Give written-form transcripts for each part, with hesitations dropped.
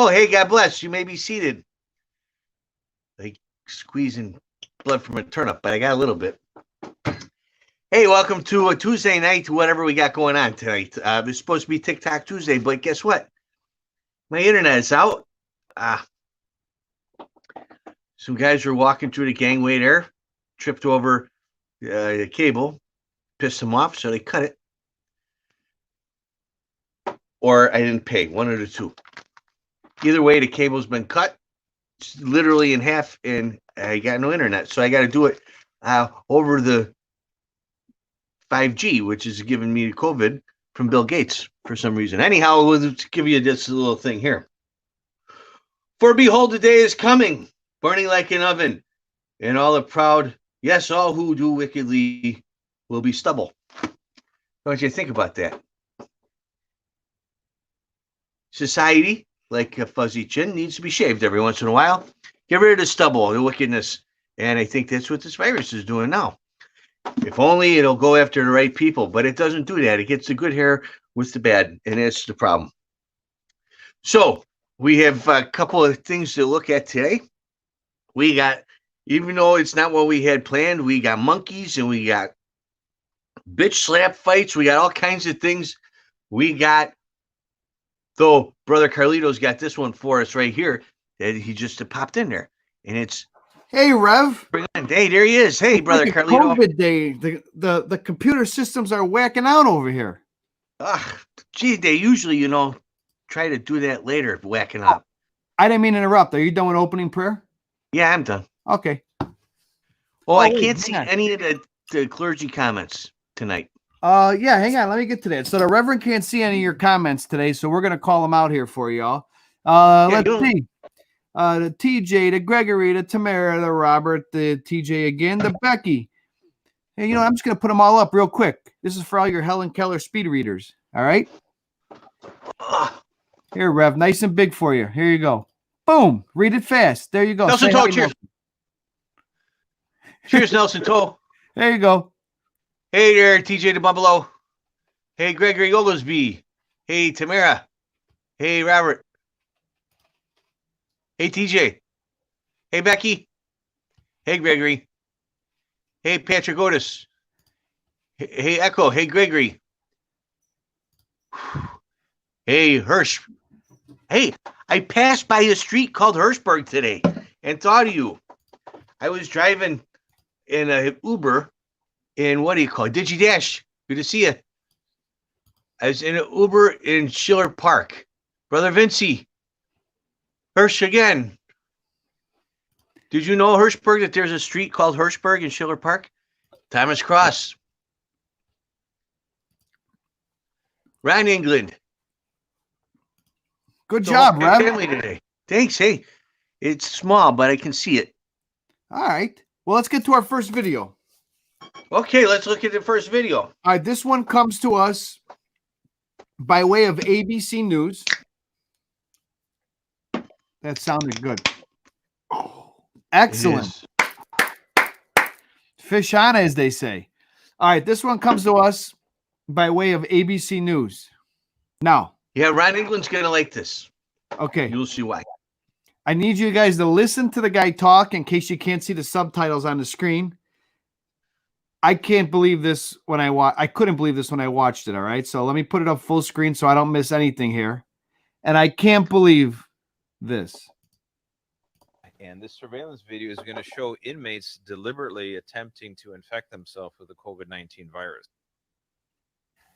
Oh, hey, God bless. You may be seated. Like squeezing blood from a turnip, but I got a little bit. Hey, welcome to a Tuesday night to whatever we got going on tonight. It's supposed to be TikTok Tuesday, but guess what? My internet is out. Some guys were walking through the gangway there, tripped over the cable, pissed them off, so they cut it. Or I didn't pay, one of the two. Either way, the cable's been cut literally in half, and I got no internet. So I got to do it over the 5G, which is giving me COVID from Bill Gates for some reason. Anyhow, we'll give you this little thing here. For behold, the day is coming, burning like an oven, and all the proud, yes, all who do wickedly will be stubble. Don't you think about that? Society, like a fuzzy chin, needs to be shaved every once in a while. Get rid of the stubble, the wickedness. And I think that's what this virus is doing now. If only it'll go after the right people, but it doesn't do that. It gets the good hair with the bad, and that's the problem. So we have a couple of things to look at today. We got, even though it's not what we had planned, we got monkeys and we got bitch slap fights. We got all kinds of things. We got, though, Brother Carlito's got this one for us right here that he just popped in there. And it's, hey, Rev. Hey, there he is. Hey, Brother Carlito. COVID day. The computer systems are whacking out over here. Gee, they usually, try to do that later, whacking out. I didn't mean to interrupt. Are you done with opening prayer? Yeah, I'm done. Okay. I can't see any of the clergy comments tonight. Yeah, hang on. Let me get to that. So the Reverend can't see any of your comments today, so we're going to call them out here for y'all. Let's see. The TJ, the Gregory, the Tamara, the Robert, the TJ again, the Becky. Hey, I'm just going to put them all up real quick. This is for all your Helen Keller speed readers. All right? Here, Rev. Nice and big for you. Here you go. Boom. Read it fast. There you go. Nelson Toe, cheers. Cheers, Nelson Toe. There you go. Hey there, TJ the Buffalo. Hey, Gregory Oglesby. Hey, Tamara. Hey, Robert. Hey, TJ. Hey, Becky. Hey, Gregory. Hey, Patrick Otis. Hey, Echo. Hey, Gregory. Hey, Hirsch. Hey, I passed by a street called Hirschberg today and thought of you. I was driving in a Uber in, what do you call it? DigiDash. Good to see you. I was in an Uber in Schiller Park. Brother Vinci. Hirsch again. Did you know, Hirschberg, that there's a street called Hirschberg in Schiller Park? Thomas Cross. Ron England. Good job, Rev. Family today. Thanks. Hey, it's small, but I can see it. All right. Well, let's get to our first video. Okay, let's look at the first video. All right, this one comes to us by way of ABC News. That sounded good. Excellent. Fish on, as they say. All right, this one comes to us by way of ABC News. Now. Yeah, Ron England's going to like this. Okay. You'll see why. I need you guys to listen to the guy talk in case you can't see the subtitles on the screen. I can't believe this when I couldn't believe this when I watched it, all right? So let me put it up full screen so I don't miss anything here. And I can't believe this. And this surveillance video is going to show inmates deliberately attempting to infect themselves with the COVID-19 virus.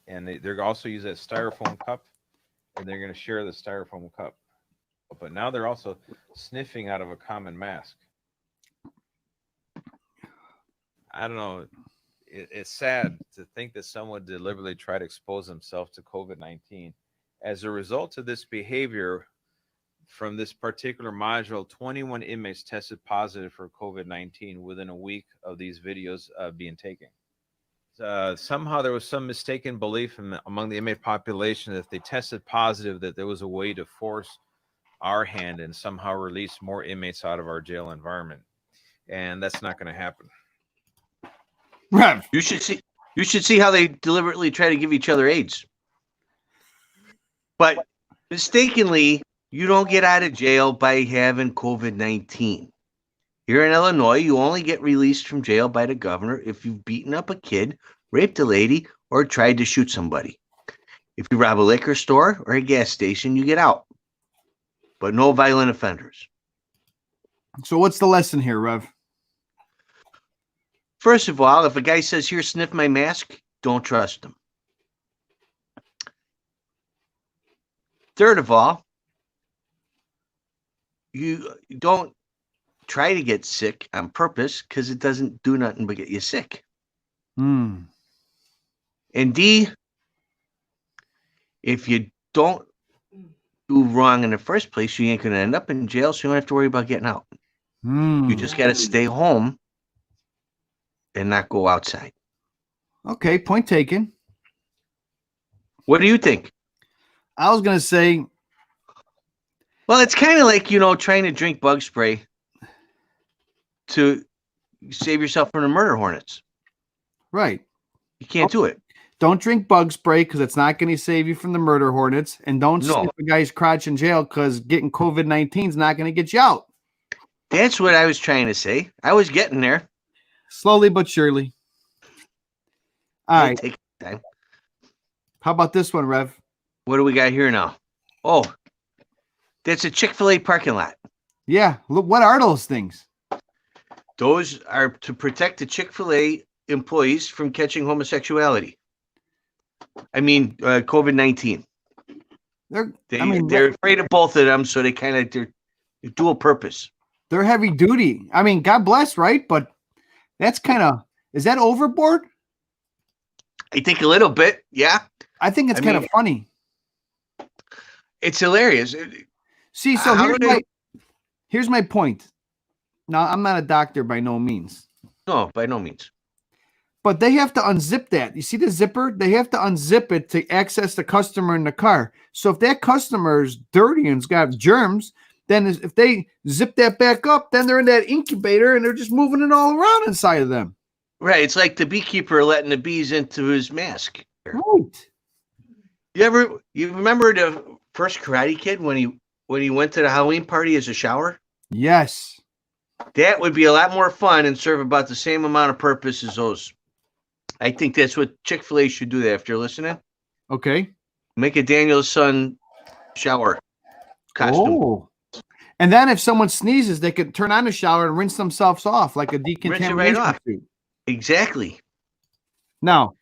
And they're also use that styrofoam cup, and they're going to share the styrofoam cup. But now they're also sniffing out of a common mask. I don't know. It's sad to think that someone deliberately tried to expose himself to COVID-19. As a result of this behavior from this particular module, 21 inmates tested positive for COVID-19 within a week of these videos being taken. Somehow there was some mistaken belief among the inmate population that if they tested positive, that there was a way to force our hand and somehow release more inmates out of our jail environment. And that's not going to happen. Rev. You should see how they deliberately try to give each other AIDS. But mistakenly, You don't get out of jail by having COVID-19. Here in Illinois, you only get released from jail by the governor if you've beaten up a kid, raped a lady, or tried to shoot somebody. If you rob a liquor store or a gas station, you get out. But no violent offenders. So what's the lesson here, Rev? First of all, if a guy says, here, sniff my mask, don't trust him. Third of all, you don't try to get sick on purpose because it doesn't do nothing but get you sick. Hmm. And D, if you don't do wrong in the first place, you ain't going to end up in jail, so you don't have to worry about getting out. You just got to stay home and not go outside. Okay, point taken. What do you think? I was going to say, Well, it's kind of like, trying to drink bug spray to save yourself from the murder hornets. right. You can't do it. Don't drink bug spray because it's not going to save you from the murder hornets. And don't sniff a guy's crotch in jail because getting COVID-19 is not going to get you out. That's what I was trying to say. I was getting there. Slowly but surely. All right. Take time. How about this one, Rev? What do we got here now? Oh, that's a Chick-fil-A parking lot. Yeah. Look, what are those things? Those are to protect the Chick-fil-A employees from catching homosexuality. I mean, COVID-19. They're afraid of both of them, so they're dual purpose. They're heavy duty. I mean, God bless, right? But that's is that overboard? I think a little bit, yeah. I think it's kind of funny. It's hilarious. See, so here's my point. Now, I'm not a doctor by no means. No, by no means. But they have to unzip that. You see the zipper? They have to unzip it to access the customer in the car. So if that customer is dirty and's got germs, then if they zip that back up, then they're in that incubator and they're just moving it all around inside of them. Right. It's like the beekeeper letting the bees into his mask. Right. You remember the first Karate Kid when he went to the Halloween party as a shower? Yes. That would be a lot more fun and serve about the same amount of purpose as those. I think that's what Chick-fil-A should do that after listening. Okay. Make a Daniel-san shower costume. Oh. And then if someone sneezes, they could turn on the shower and rinse themselves off like a decontamination suit. Exactly. Now,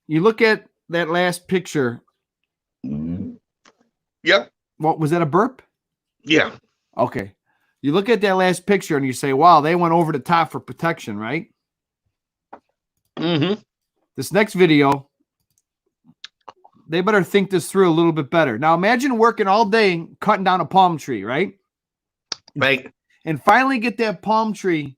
you look at that last picture. Yep. What was that, a burp? Yeah. Okay. You look at that last picture and you say, wow, they went over the top for protection, right? Mm-hmm. This next video, they better think this through a little bit better. Now, imagine working all day cutting down a palm tree, right? Right. And finally get that palm tree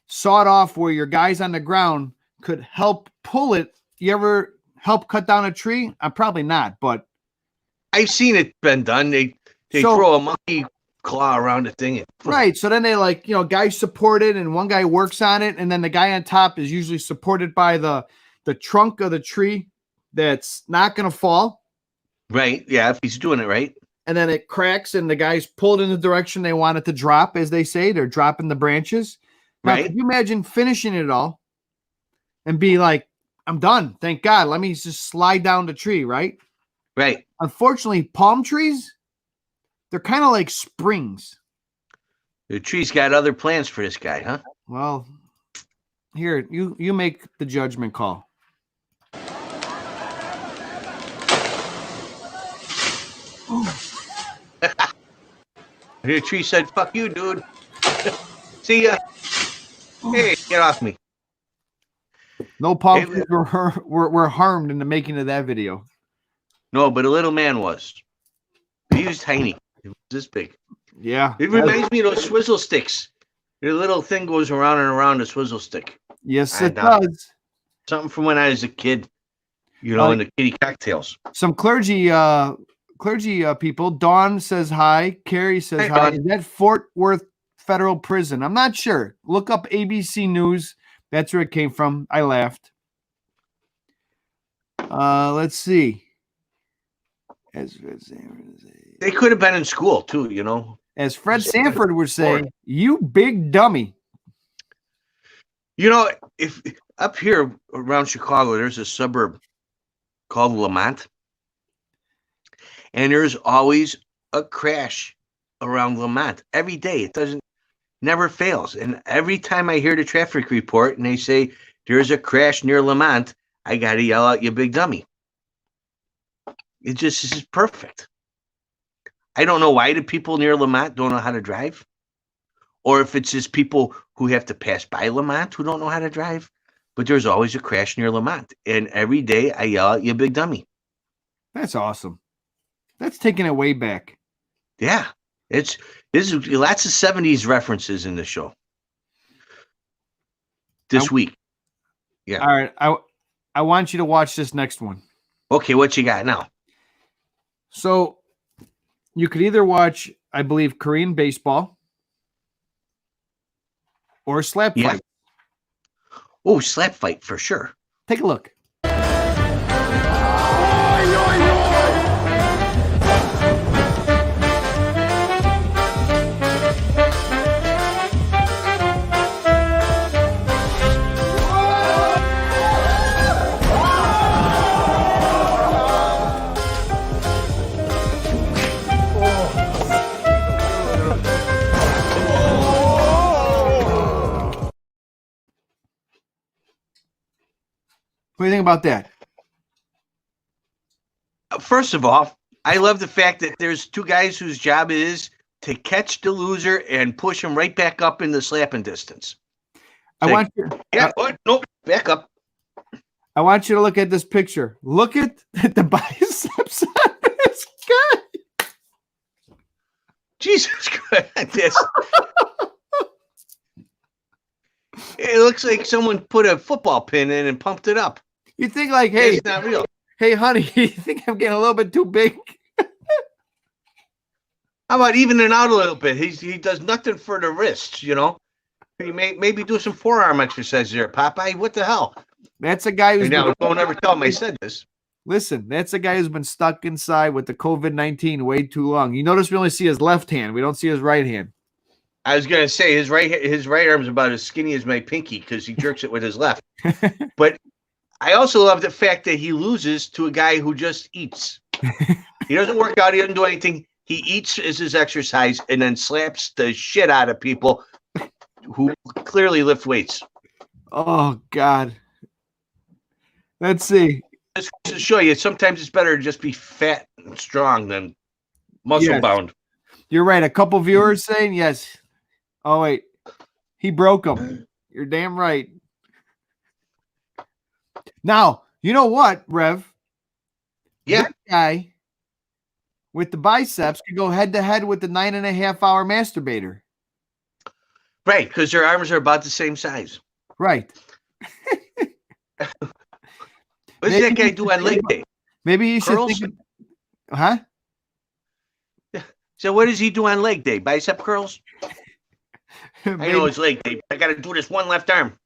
sawed off where your guys on the ground could help pull it. You ever help cut down a tree? Probably not, but I've seen it been done. They throw a monkey claw around the thing. Right. So then they guys support it and one guy works on it. And then the guy on top is usually supported by the trunk of the tree that's not going to fall. Right. Yeah. If he's doing it right. And then it cracks and the guys pull it in the direction they want it to drop, as they say. They're dropping the branches. Now, right. Could you imagine finishing it all and be like, I'm done. Thank God. Let me just slide down the tree, right? Right. Unfortunately, palm trees, they're kind of like springs. The tree's got other plans for this guy, huh? Well, here, you make the judgment call. The tree said, fuck you, dude. See ya. Hey, get off me. No palm trees were harmed in the making of that video. No, but a little man was. He was tiny. It was this big. Yeah. It reminds me of those swizzle sticks. The little thing goes around and around a swizzle stick. Yes, it does. Something from when I was a kid, in the kiddie cocktails. Some clergy people. Dawn says hi. Carrie says hi. Is that Fort Worth Federal Prison? I'm not sure. Look up ABC News. That's where it came from. I laughed. Let's see. They could have been in school too, you know. As Fred Sanford would say, "You big dummy." You know, if up here around Chicago, there's a suburb called Lamont, and there's always a crash around Lamont every day. It doesn't never fails. And every time I hear the traffic report and they say there's a crash near Lamont, I gotta yell out, "You big dummy." It just is perfect. I don't know why the people near Lamont don't know how to drive, or if it's just people who have to pass by Lamont who don't know how to drive. But there's always a crash near Lamont, and every day I yell out, "You big dummy." That's awesome. That's taking it way back. Yeah, this is lots of '70s references in the show this week. Yeah. All right. I want you to watch this next one. Okay, what you got now? So you could either watch, I believe, Korean baseball or slap Yeah. fight. Oh, slap fight for sure. Take a look. What do you think about that? First of all, I love the fact that there's two guys whose job it is to catch the loser and push him right back up in the slapping distance. I want you. Yeah. Nope. Back up. I want you to look at this picture. Look at the biceps on this guy. Jesus Christ. It looks like someone put a football pin in and pumped it up. You think like, hey, It's not real. hey, honey, you think I'm getting a little bit too big? How about evening out a little bit? He does nothing for the wrists, you know. He maybe do some forearm exercises there, Popeye. What the hell? That's a guy who's Now, don't ever tell him I said this. Listen, that's a guy who's been stuck inside with the COVID-19 way too long. You notice we only see his left hand. We don't see his right hand. I was gonna say his right arm's about as skinny as my pinky because he jerks it with his left. But I also love the fact that he loses to a guy who just eats. He doesn't work out. He doesn't do anything. He eats as his exercise and then slaps the shit out of people who clearly lift weights. Oh, God. Let's see. Just to show you, sometimes it's better to just be fat and strong than muscle bound. You're right. A couple viewers saying yes. Oh, wait. He broke him. You're damn right. Now, you know what, Rev? Yeah. That guy with the biceps could go head to head with the 9.5-hour masturbator. Right, because their arms are about the same size. Right. What does that guy do on leg day? Maybe he should Curls? think of, huh? So what does he do on leg day? Bicep curls? I Maybe- know it's leg day. I got to do this one left arm.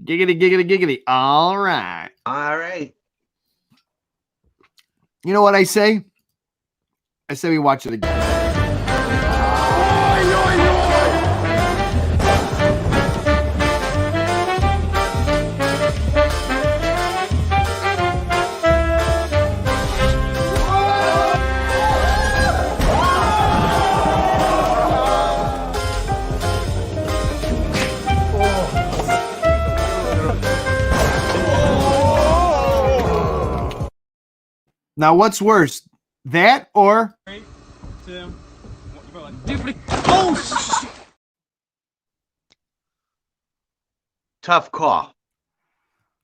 Giggity, giggity, giggity. All right. All right. You know what I say? I say we watch it again. Now, what's worse, that or Tough call.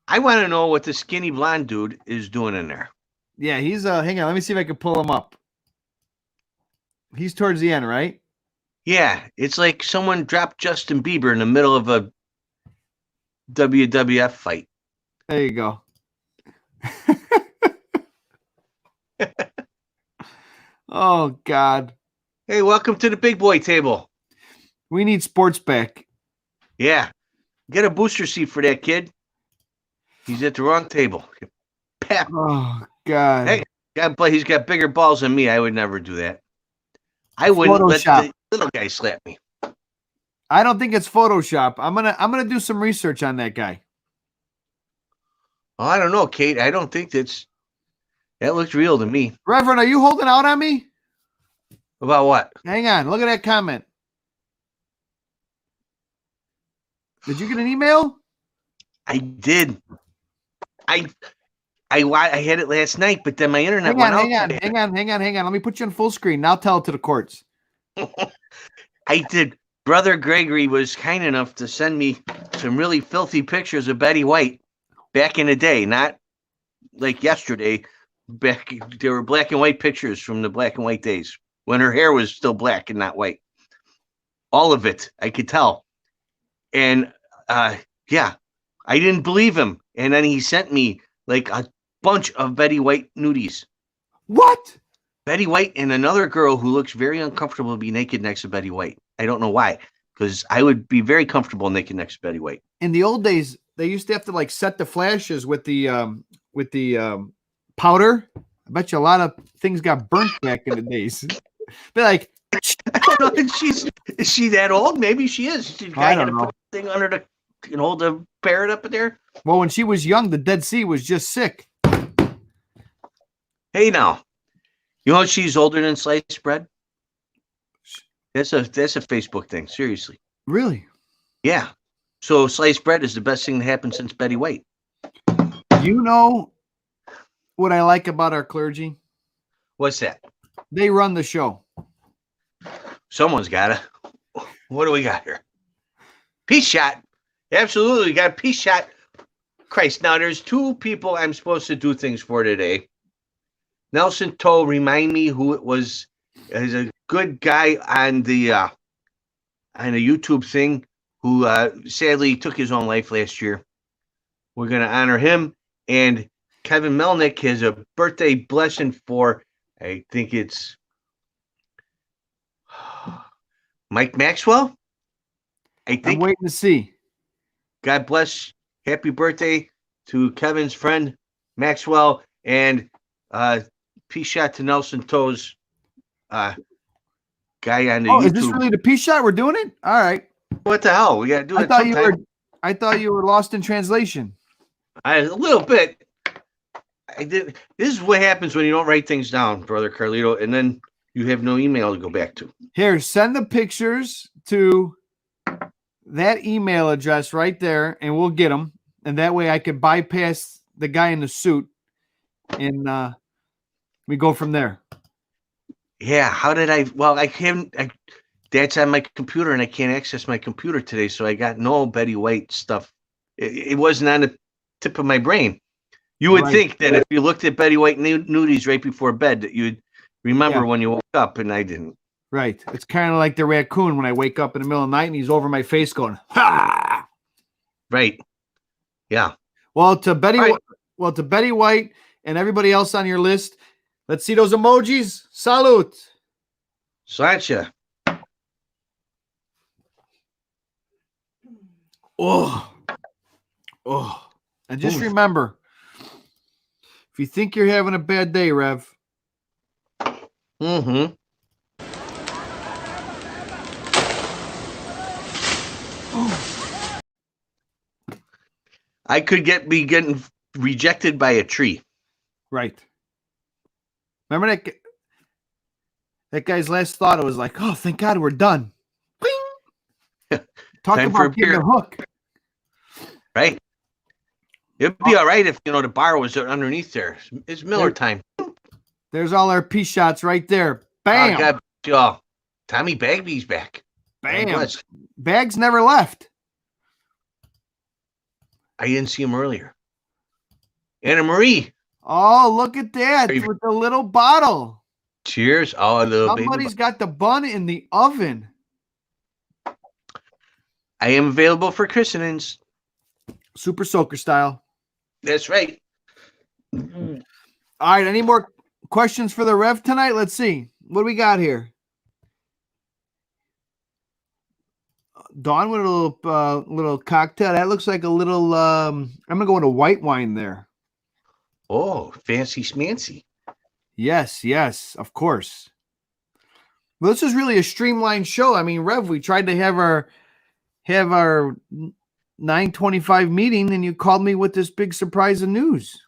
I want to know what the skinny blonde dude is doing in there. yeah, he's hang on, let me see if I can pull him up. He's towards the end, right? Yeah, it's like someone dropped Justin Bieber in the middle of a WWF fight. There you go. Oh God. Hey, welcome to the big boy table. We need sports back. Yeah. Get a booster seat for that kid. He's at the wrong table. Pap. Oh God. Hey, he's got bigger balls than me. I would never do that. I wouldn't let Photoshop. the little guy slap me. I don't think it's Photoshop. I'm gonna do some research on that guy. Oh, I don't know, Kate. I don't think that looks real to me. Reverend, are you holding out on me? About what? Hang on. Look at that comment. Did you get an email? I did. I had it last night, but then my internet Hang on, went out. hang on. Let me put you on full screen. Now tell it to the courts. I did. Brother Gregory was kind enough to send me some really filthy pictures of Betty White back in the day, not like yesterday. There were black and white pictures from the black and white days when her hair was still black and not white. All of it, I could tell. And yeah, I didn't believe him. And then he sent me like a bunch of Betty White nudies. What? Betty White and another girl who looks very uncomfortable to be naked next to Betty White. I don't know why, because I would be very comfortable naked next to Betty White. In the old days, they used to have to like set the flashes with the powder. I bet you a lot of things got burnt back in the days. They're like, I don't know if is she that old? Maybe she is. I don't know. Put the thing under the, hold the parrot up in there. Well, when she was young, the Dead Sea was just sick. Hey, now, you know she's older than sliced bread? That's a Facebook thing. Seriously. Really? Yeah. So sliced bread is the best thing that happened since Betty White. You know what I like about our clergy? What's that? They run the show. Someone's got to. What do we got here? Peace shot. Absolutely. We got a peace shot. Christ. Now, there's two people I'm supposed to do things for today. Nelson Toe, remind me who it was. He's a good guy on the YouTube thing who sadly took his own life last year. We're going to honor him. And Kevin Melnick has a birthday blessing for, I think it's Mike Maxwell. I think. I'm waiting to see. God bless. Happy birthday to Kevin's friend Maxwell, and peace shot to Nelson Toe's guy on the YouTube. Is this really the peace shot? We're doing it? All right. What the hell? We got to do it. I thought you were lost in translation. A little bit. I did. This is what happens when you don't write things down, brother Carlito, and then you have no email to go back to. Here, send the pictures to that email address right there, and we'll get them. And that way I could bypass the guy in the suit, and we go from there. Yeah. How did I? Well, I can't. That's on my computer, and I can't access my computer today, so I got no Betty White stuff. It wasn't on the tip of my brain. You would think that if you looked at Betty White nudies right before bed, that you'd remember when you woke up, and I didn't. Right. It's kind of like the raccoon when I wake up in the middle of the night and he's over my face going, ha! Right. Yeah. Well, to Betty White and everybody else on your list, let's see those emojis. Salute. Sláinte. Oh. And just remember, if you think you're having a bad day, Rev. Mm-hmm. I could be getting rejected by a tree. Right. Remember that guy's last thought? It was like, oh, thank God we're done. Bing! Talk about getting a hook. Right. It'd be all right if, the bar was underneath there. It's Miller time. There's all our peace shots right there. Bam. Oh, God bless y'all. Tommy Bagby's back. Bam. Bags never left. I didn't see him earlier. Anna Marie. Oh, look at that with the little bottle. Cheers. Oh, Somebody's got the bun in the oven. I am available for christenings. Super soaker style. That's right. All right. Any more questions for the Rev tonight? Let's see. What do we got here? Dawn with a little cocktail. That looks like a little. I'm gonna go into white wine there. Oh, fancy schmancy. Yes, of course. Well, this is really a streamlined show. I mean, Rev, we tried to have our 9:25 meeting, and you called me with this big surprise of news.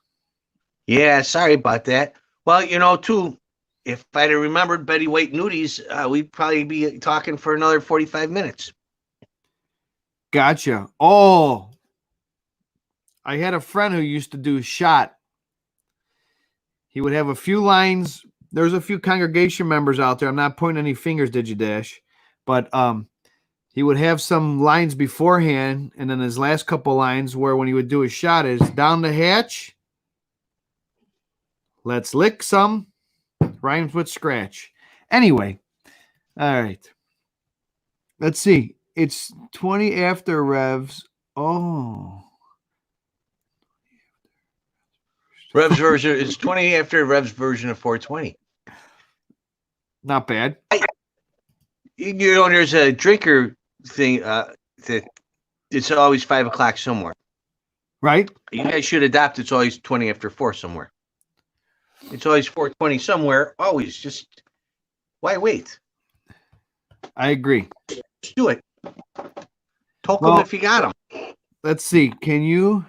Yeah, sorry about that. Well, too, if I'd have remembered Betty White nudies, we'd probably be talking for another 45 minutes. Gotcha. Oh, I had a friend who used to do shot. He would have a few lines. There's a few congregation members out there. I'm not pointing any fingers, Digidash, but he would have some lines beforehand, and then his last couple lines where when he would do his shot is down the hatch. Let's lick some. Rhymes with scratch. Anyway, all right. Let's see. It's 20 after Revs. Oh. Rev's version is 20 after Rev's version of 420. Not bad. There's a drinker thing that it's always 5 o'clock somewhere. Right? You guys should adopt it's always 20 after 4 somewhere. It's always 420 somewhere. Always. Just why wait? I agree. Just do it. Talk them if you got them. Let's see. Can you?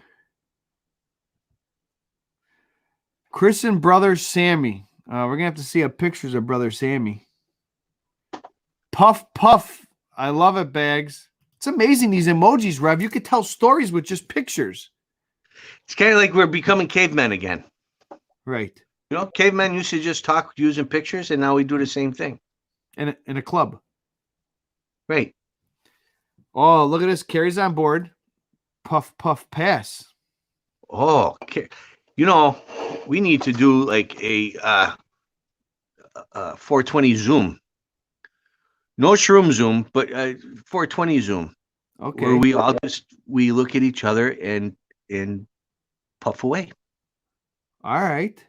Chris and brother Sammy. We're going to have to see pictures of brother Sammy. Puff, puff. I love it, Bags. It's amazing, these emojis, Rev. You could tell stories with just pictures. It's kind of like we're becoming cavemen again. Right. Cavemen used to just talk using pictures, and now we do the same thing. In a club. Right. Oh, look at this. Carrie's on board. Puff, puff, pass. Oh, we need to do like a 420 Zoom. No shroom Zoom, but 420 Zoom. Okay. Where we look at each other and puff away. All right.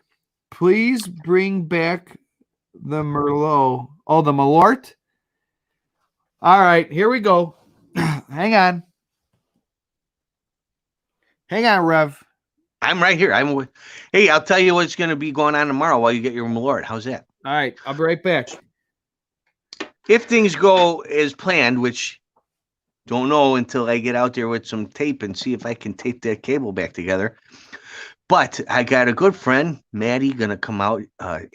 Please bring back the Merlot. Oh, the Malort. All right, here we go. Hang on. Hang on, Rev. I'm right here. Hey, I'll tell you what's going to be going on tomorrow while you get your Malort. How's that? All right, I'll be right back. If things go as planned, which don't know until I get out there with some tape and see if I can tape that cable back together. But I got a good friend, Maddie, going to come out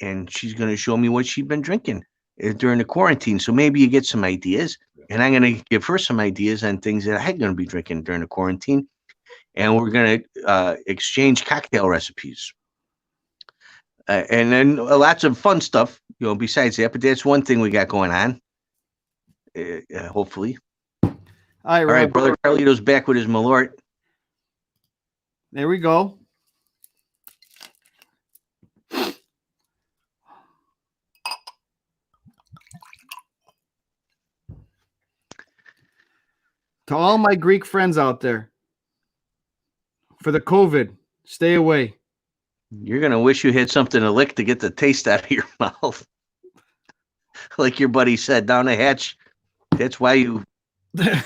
and she's going to show me what she's been drinking during the quarantine. So maybe you get some ideas, and I'm going to give her some ideas on things that I'm going to be drinking during the quarantine. And we're going to exchange cocktail recipes. And then lots of fun stuff, besides that. But that's one thing we got going on, hopefully. All right, Brother Carlito's back with his Malort. There we go. To all my Greek friends out there, for the COVID, stay away. You're going to wish you had something to lick to get the taste out of your mouth. Like your buddy said, down the hatch. That's why you... God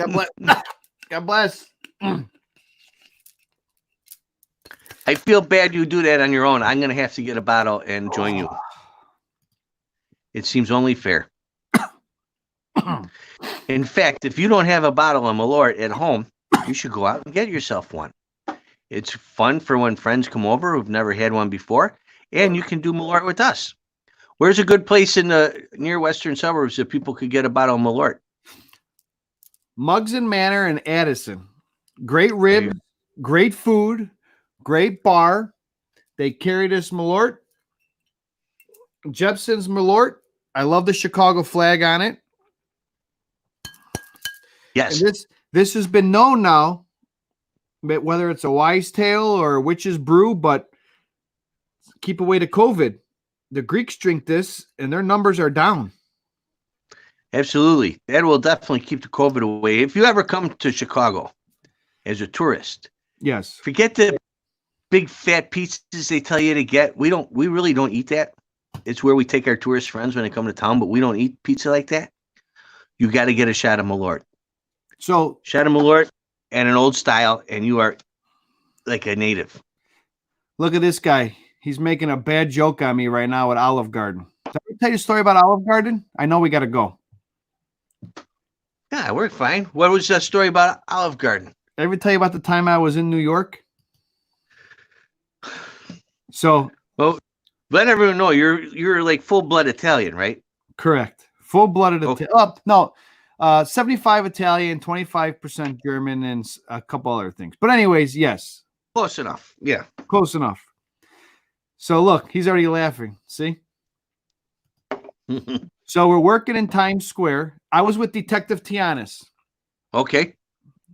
bless. God bless. I feel bad you do that on your own. I'm going to have to get a bottle and join you. It seems only fair. In fact, if you don't have a bottle of Malort at home, you should go out and get yourself one. It's fun for when friends come over who've never had one before, and you can do Malort with us. Where's a good place in the near western suburbs that people could get a bottle of Malort? Muggs and Manor in Addison. Great ribs, great food, great bar. They carry this Malort. Jepson's Malort. I love the Chicago flag on it. Yes. And this has been known now, but whether it's a wise tale or a witch's brew, but keep away to COVID. The Greeks drink this, and their numbers are down. Absolutely. That will definitely keep the COVID away. If you ever come to Chicago as a tourist, yes, forget the big fat pizzas they tell you to get. We really don't eat that. It's where we take our tourist friends when they come to town, but we don't eat pizza like that. You got to get a shot of Malort. So shot of Malort and an old style, and you are like a native. Look at this guy. he's making a bad joke on me right now at Olive Garden. Did I tell you a story about Olive Garden? I know we got to go. Yeah, we're fine. What was that story about Olive Garden? Did I ever tell you about the time I was in New York? So, well, let everyone know you're like full-blood Italian, right? Correct. Full-blooded Okay. Italian. 75 Italian, 25% German, and a couple other things. But anyways, yes. Close enough. Yeah. Close enough. So look, he's already laughing. See? So we're working in Times Square. I was with Detective Tianis. Okay.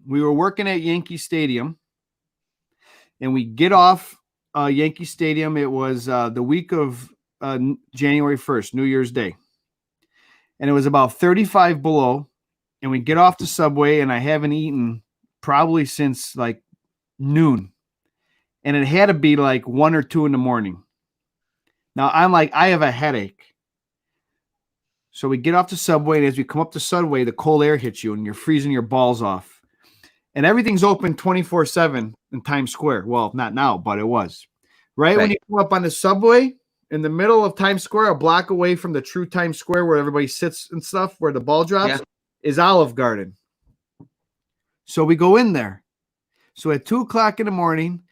We were working at Yankee Stadium. And we get off Yankee Stadium. It was the week of January 1st, New Year's Day. And it was about 35 below. And we get off the subway, and I haven't eaten probably since like noon. And it had to be like 1 or 2 in the morning. Now I'm like, I have a headache. So we get off the subway, and as we come up the subway, the cold air hits you, and you're freezing your balls off. And everything's open 24/7 in Times Square. Well, not now, but it was. Right when you come up on the subway, in the middle of Times Square, a block away from the true Times Square where everybody sits and stuff, where the ball drops, is Olive Garden. So we go in there. So at 2:00 in the morning,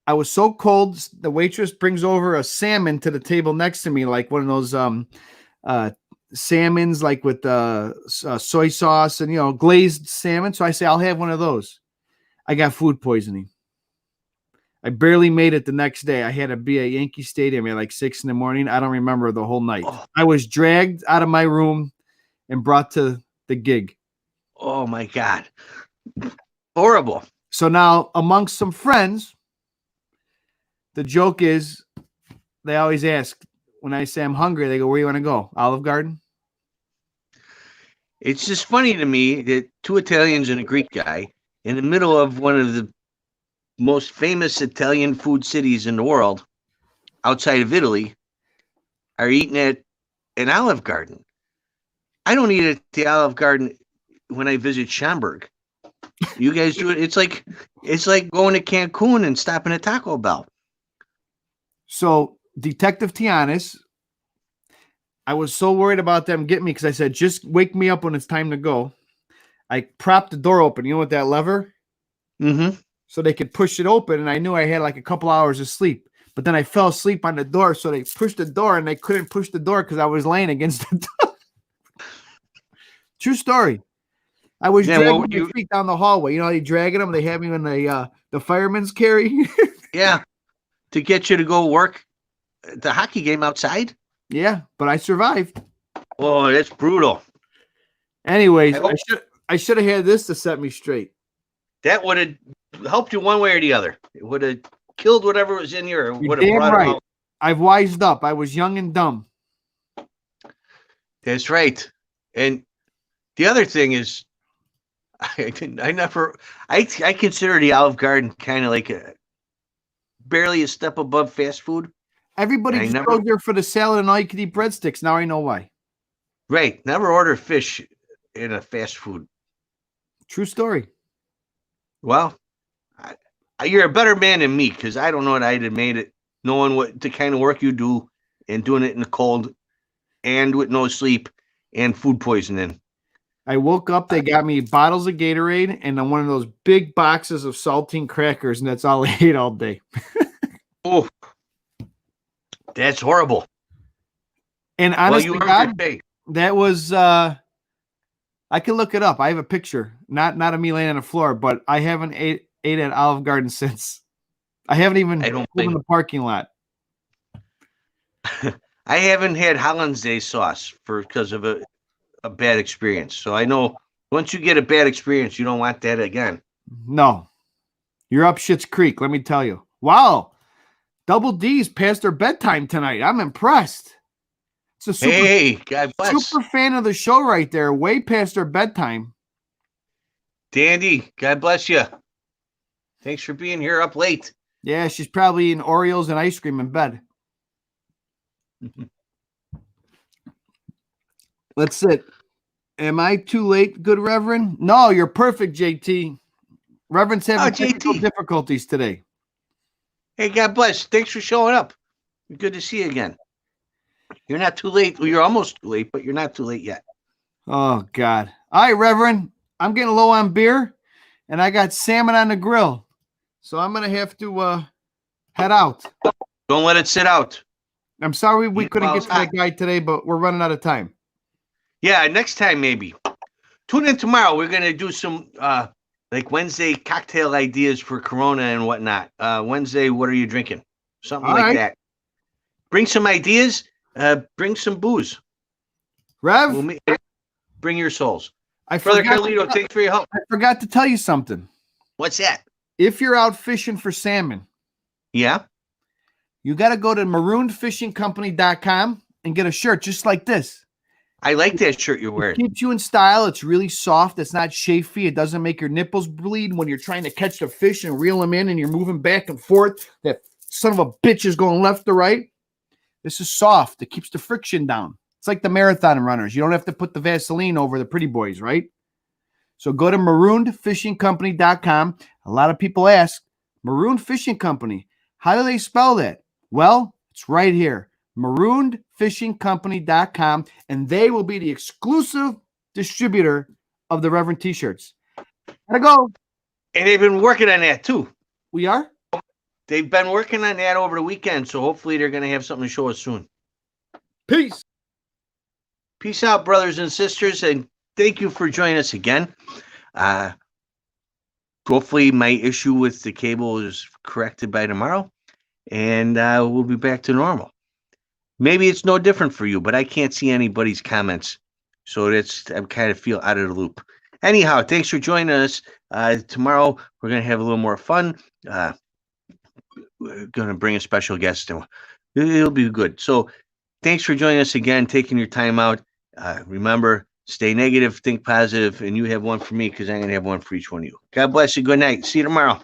I was so cold, the waitress brings over a salmon to the table next to me, like one of those salmons, like with soy sauce and, glazed salmon. So I say, I'll have one of those. I got food poisoning. I barely made it the next day. I had to be at Yankee Stadium at like 6 in the morning. I don't remember the whole night. Oh. I was dragged out of my room and brought to the gig. Oh my God. Horrible. So now amongst some friends, the joke is they always ask when I say I'm hungry, they go, where you want to go? Olive Garden? It's just funny to me that 2 Italians and a Greek guy in the middle of one of the most famous Italian food cities in the world, outside of Italy, are eating at an Olive Garden. I don't eat at the Olive Garden when I visit Schaumburg. You guys do it. It's like going to Cancun and stopping at Taco Bell. So Detective Tianis, I was so worried about them getting me because I said, just wake me up when it's time to go. I propped the door open. You know what, that lever? Mm-hmm. So they could push it open, and I knew I had like a couple hours of sleep. But then I fell asleep on the door, so they pushed the door, and they couldn't push the door because I was laying against the door. True story. I was dragging my feet down the hallway. You know, they dragging them. They have me in the fireman's carry. Yeah, to get you to go work the hockey game outside. Yeah, but I survived. Oh, that's brutal. Anyways, I should have had this to set me straight. That would have helped you one way or the other. It would have killed whatever was in you, or would have brought it out. I've wised up. I was young and dumb. That's right. And the other thing is, I consider the Olive Garden kind of like barely a step above fast food. Everybody just goes there for the salad and all you can eat breadsticks. Now I know why. Right. Never order fish in a fast food. True story. Well, you're a better man than me, because I don't know what I'd have made it, knowing what the kind of work you do and doing it in the cold and with no sleep and food poisoning. I woke up, they got me bottles of Gatorade and then one of those big boxes of saltine crackers, and that's all I ate all day. Oh, that's horrible. And honestly, God, that was I can look it up. I have a picture, not of me laying on the floor, but I haven't ate at Olive Garden since. I haven't even been in the parking lot. I haven't had Hollandaise sauce because of a bad experience. So I know once you get a bad experience, you don't want that again. No. You're up Schitt's Creek, let me tell you. Wow. Double D's past their bedtime tonight. I'm impressed. It's a God bless. Super fan of the show right there. Way past their bedtime. Dandy, God bless you. Thanks for being here up late. Yeah, she's probably eating Oreos and ice cream in bed. Let's sit. Am I too late, good Reverend? No, you're perfect, JT. Reverend's having technical difficulties today. Hey, God bless. Thanks for showing up. Good to see you again. You're not too late. Well, you're almost too late, but you're not too late yet. Oh, God. All right, Reverend. I'm getting low on beer, and I got salmon on the grill. So I'm going to have to head out. Don't let it sit out. I'm sorry we Yeah, couldn't well, get to that guy today, but we're running out of time. Yeah, next time maybe. Tune in tomorrow. We're going to do some like Wednesday cocktail ideas for Corona and whatnot. Wednesday, what are you drinking? Something All like right. that. Bring some ideas. Bring some booze. Rev, Bring your souls. I Brother forgot, Carlito, thanks for your help. I forgot to tell you something. What's that? If you're out fishing for salmon, Yeah? you got to go to maroonedfishingcompany.com and get a shirt just like this. I like that shirt you're It wearing. keeps you in style. It's really soft. It's not chafy. It doesn't make your nipples bleed when you're trying to catch the fish and reel them in and you're moving back and forth. That son of a bitch is going left to right. This is soft. It keeps the friction down. It's like the marathon runners. You don't have to put the Vaseline over the pretty boys, right? So go to maroonedfishingcompany.com. A lot of people ask, Marooned Fishing Company, how do they spell that? Well, it's right here, maroonedfishingcompany.com, and they will be the exclusive distributor of the Reverend T-shirts. Gotta go. And they've been working on that too. We are? They've been working on that over the weekend, so hopefully they're going to have something to show us soon. Peace. Peace out, brothers and sisters, and thank you for joining us again. Hopefully my issue with the cable is corrected by tomorrow, and we'll be back to normal. Maybe it's no different for you, but I can't see anybody's comments, so I kind of feel out of the loop. Anyhow, thanks for joining us. Tomorrow we're going to have a little more fun. We're going to bring a special guest. It'll be good. So thanks for joining us again, taking your time out. Remember, stay negative, think positive, and you have one for me because I'm going to have one for each one of you. God bless you. Good night. See you tomorrow.